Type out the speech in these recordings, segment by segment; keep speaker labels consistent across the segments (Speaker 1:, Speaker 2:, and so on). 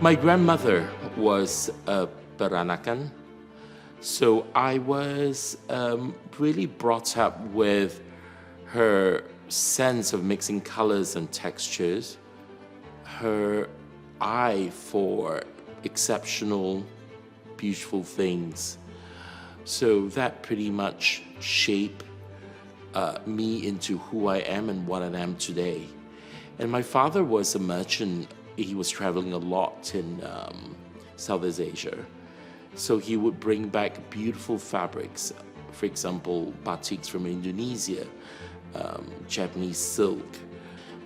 Speaker 1: My grandmother was a Peranakan, so I was really brought up with her sense of mixing colors and textures, her eye for exceptional, beautiful things. So that pretty much shaped me into who I am and what I am today. And my father was a merchant. He was traveling a lot in Southeast Asia. So he would bring back beautiful fabrics, for example, batiks from Indonesia, Japanese silk.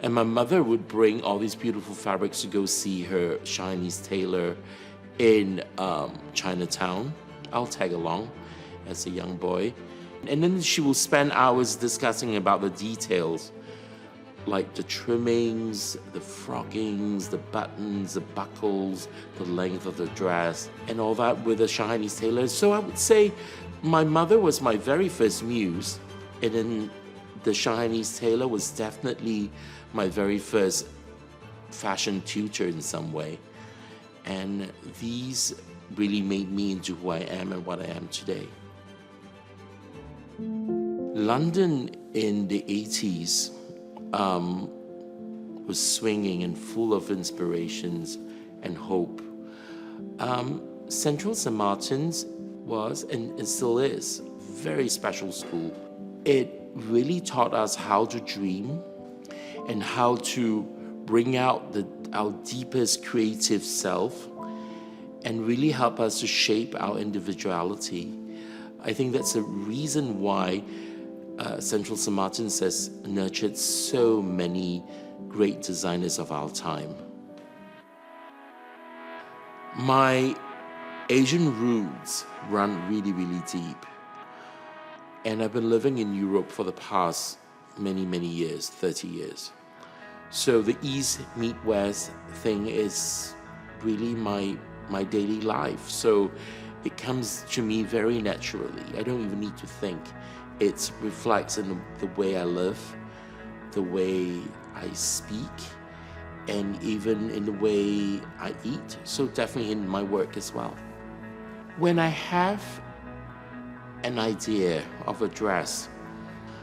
Speaker 1: And my mother would bring all these beautiful fabrics to go see her Chinese tailor in Chinatown. I'll tag along as a young boy. And then she will spend hours discussing about the details, like the trimmings, the froggings, the buttons, the buckles, the length of the dress, and all that with a Chinese tailor. So I would say my mother was my very first muse, and then the Chinese tailor was definitely my very first fashion tutor in some way. And these really made me into who I am and what I am today. London in the 80s was swinging and full of inspirations and hope. Central St. Martin's was and still is a very special school. It really taught us how to dream and how to bring out our deepest creative self and really help us to shape our individuality. I think that's a reason why Central St. Martin's has nurtured so many great designers of our time. My Asian roots run really, really deep. And I've been living in Europe for the past many, many years, 30 years. So the East meet West thing is really my daily life. So it comes to me very naturally. I don't even need to think. It reflects in the way I live, the way I speak, and even in the way I eat. So definitely in my work as well. When I have an idea of a dress,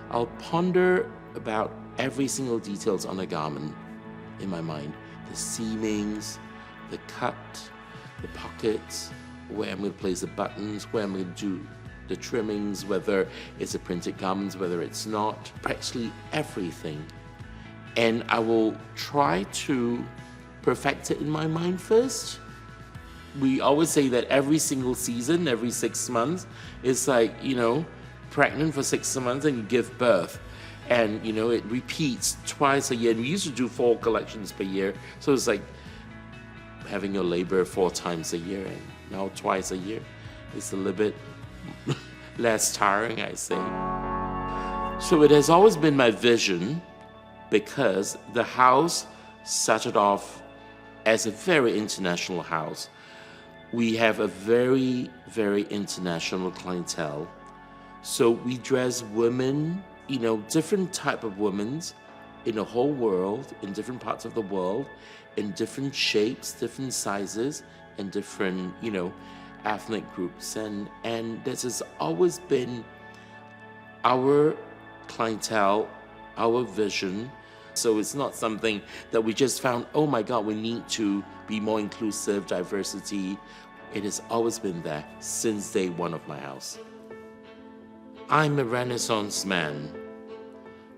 Speaker 1: I'll ponder about every single details on a garment in my mind. The seamings, the cut, the pockets, where I'm going to place the buttons, where I'm going to do the trimmings, whether it's a printed garment, whether it's not, practically everything. And I will try to perfect it in my mind first. We always say that every single season, every 6 months, it's like, pregnant for 6 months and you give birth. And, it repeats twice a year. And we used to do 4 collections per year. So it's like having your labor 4 times a year and now twice a year. It's a little bit less tiring, I say. So it has always been my vision, because the house started off as a very international house. We have a very, very international clientele. So we dress women, different type of women in the whole world, in different parts of the world, in different shapes, different sizes, and different, ethnic groups. And this has always been our clientele, our vision. So it's not something that we just found, oh my God, we need to be more inclusive, diversity. It has always been there since day one of my house. I'm a Renaissance man,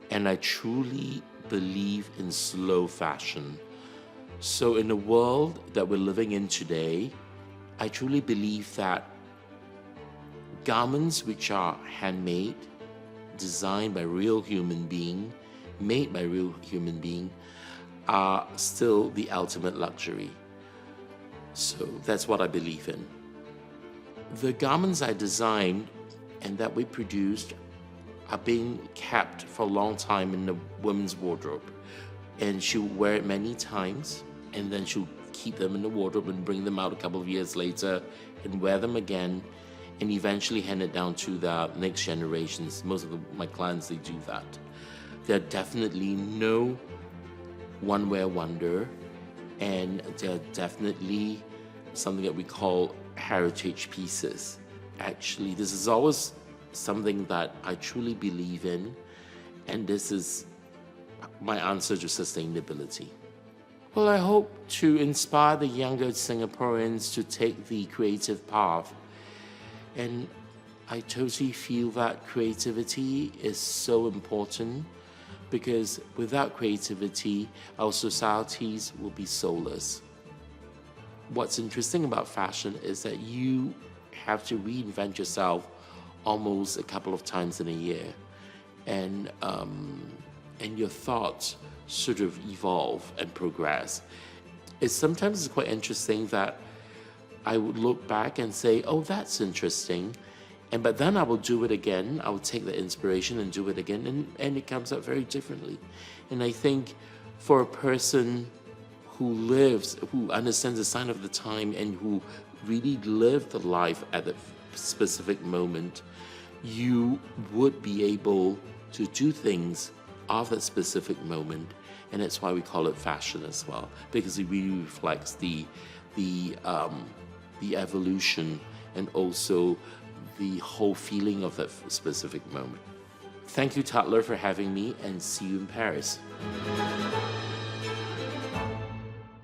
Speaker 1: and I truly believe in slow fashion. So in the world that we're living in today, I truly believe that garments which are handmade, designed by real human beings, made by real human beings, are still the ultimate luxury. So that's what I believe in. The garments I designed and that we produced are being kept for a long time in the woman's wardrobe. And she'll wear it many times, and then she'll keep them in the wardrobe and bring them out a couple of years later and wear them again, and eventually hand it down to the next generations. Most of my clients, they do that. There are definitely no one-wear wonder, and they're definitely something that we call heritage pieces. Actually, this is always something that I truly believe in, and this is my answer to sustainability. Well, I hope to inspire the younger Singaporeans to take the creative path. And I totally feel that creativity is so important, because without creativity, our societies will be soulless. What's interesting about fashion is that you have to reinvent yourself almost a couple of times in a year, and your thoughts sort of evolve and progress. It's sometimes quite interesting that I would look back and say, "Oh, that's interesting," but then I will do it again. I will take the inspiration and do it again, and it comes out very differently. And I think for a person who understands the sign of the time, and who really lived the life at the specific moment, you would be able to do things of that specific moment. And that's why we call it fashion as well, because it really reflects the evolution and also the whole feeling of that specific moment. Thank you, Tatler, for having me, and see you in Paris.